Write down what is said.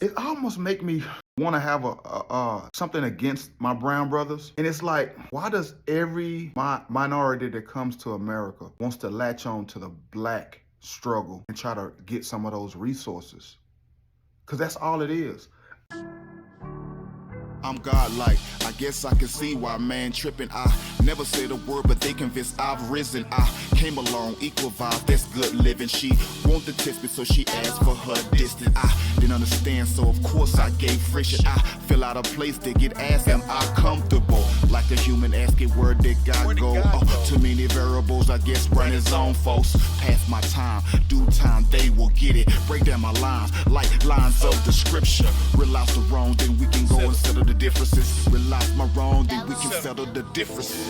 It almost make me want to have something against my brown brothers. And it's like, why does every minority that comes to America wants to latch on to the black struggle and try to get some of those resources? Because that's all it is. I'm godlike, I guess I can see why man tripping. I never said a word, but they convinced I've risen. I came along, equal vibe, that's good living. She wanted to test me, so she asked for her distance. I didn't understand, so of course I gave friction. I feel out of place, they get asked, am I comfortable? Like a human asking where did God go? Too many variables, I guess Brian his own folks. Past my time, due time, they will get it. Break down my lines, like lines of the scripture. Realize the wrong, then we can go and settle the differences. Realize my wrong, then we can settle the differences.